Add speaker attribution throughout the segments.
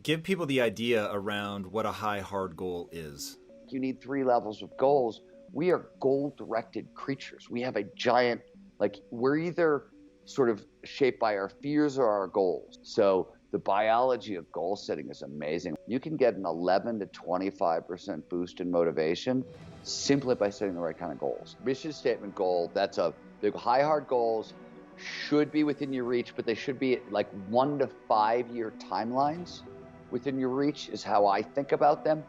Speaker 1: Give people the idea around what a high hard goal is.
Speaker 2: You need 3 levels of goals. We are goal-directed creatures. We have a giant, we're either sort of shaped by our fears or our goals. So the biology of goal setting is amazing. You can get an 11 to 25% boost in motivation simply by setting the right kind of goals. Mission statement goal, the high hard goals should be within your reach, but they should be like 1 to 5 year timelines within your reach is how I think about them.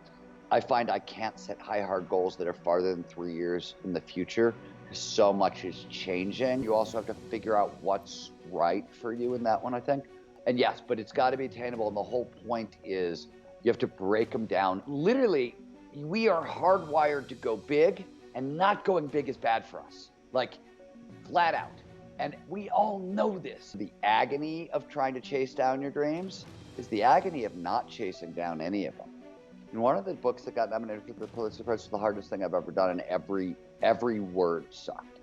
Speaker 2: I find I can't set high hard goals that are farther than 3 years in the future because so much is changing. You also have to figure out what's right for you in that one, I think. And yes, but it's got to be attainable. And the whole point is you have to break them down. Literally, we are hardwired to go big, and not going big is bad for us, like flat out. And we all know this. The agony of trying to chase down your dreams is the agony of not chasing down any of them. And one of the books that got nominated for the Pulitzer Prize was the hardest thing I've ever done, and every word sucked.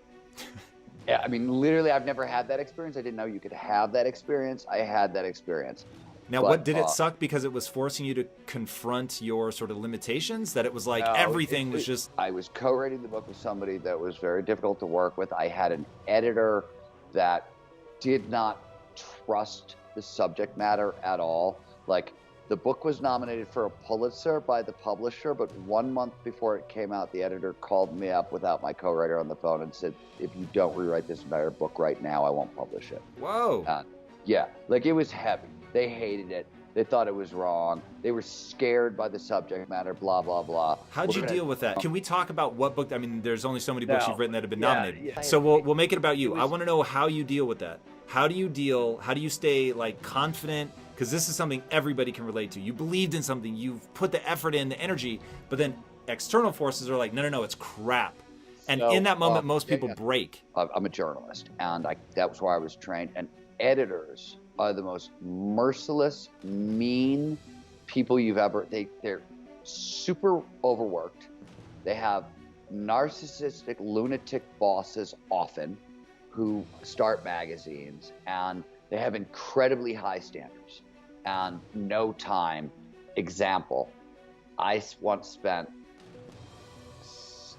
Speaker 2: Yeah, I mean, literally, I've never had that experience. I didn't know you could have that experience. I had that experience.
Speaker 1: Now, what did it suck because it was forcing you to confront your sort of limitations? That it was like everything was just...
Speaker 2: I was co-writing the book with somebody that was very difficult to work with. I had an editor that did not trust the subject matter at all. Like, the book was nominated for a Pulitzer by the publisher, but 1 month before it came out, the editor called me up without my co-writer on the phone and said, if you don't rewrite this entire book right now, I won't publish it.
Speaker 1: Whoa.
Speaker 2: Yeah, like it was heavy. They hated it. They thought it was wrong. They were scared by the subject matter, blah, blah, blah.
Speaker 1: How'd you deal with that? Can we talk about what book? I mean, there's only so many books you've written that have been nominated. Yeah. So we'll make it about you. I want to know how you deal with that. How do you stay like confident? Because this is something everybody can relate to. You believed in something, you've put the effort in, the energy, but then external forces are like, no, it's crap. And in that moment, most people break.
Speaker 2: I'm a journalist, and that was where I was trained. And editors are the most merciless, mean people you've ever... They're super overworked. They have narcissistic, lunatic bosses often who start magazines, and they have incredibly high standards and no time. Example, I once spent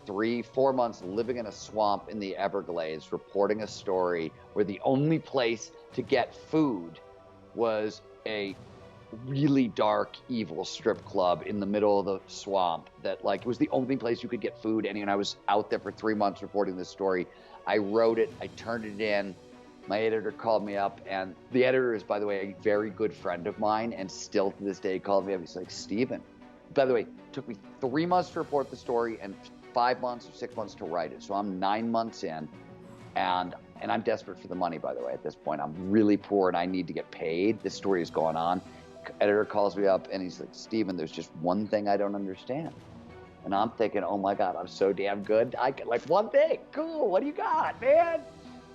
Speaker 2: 3-4 months living in a swamp in the Everglades, reporting a story where the only place to get food was a really dark, evil strip club in the middle of the swamp that it was the only place you could get food. And I was out there for 3 months reporting this story. I wrote it, I turned it in. My editor called me up, and the editor is, by the way, a very good friend of mine, and still to this day called me up. He's like, Steven, by the way, it took me 3 months to report the story and 5 months or 6 months to write it. So I'm 9 months in, and I'm desperate for the money, by the way, at this point. I'm really poor and I need to get paid. This story is going on. Editor calls me up and he's like, Steven, there's just one thing I don't understand. And I'm thinking, oh my God, I'm so damn good. I get like one thing. Cool. What do you got, man?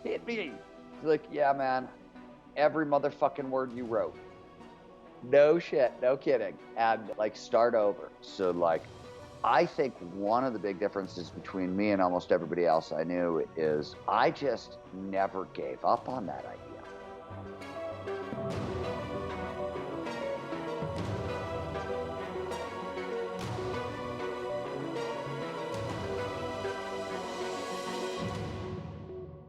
Speaker 2: Hit me. He's like, yeah, man, every motherfucking word you wrote. No shit, no kidding. And start over. So I think one of the big differences between me and almost everybody else I knew is I just never gave up on that idea.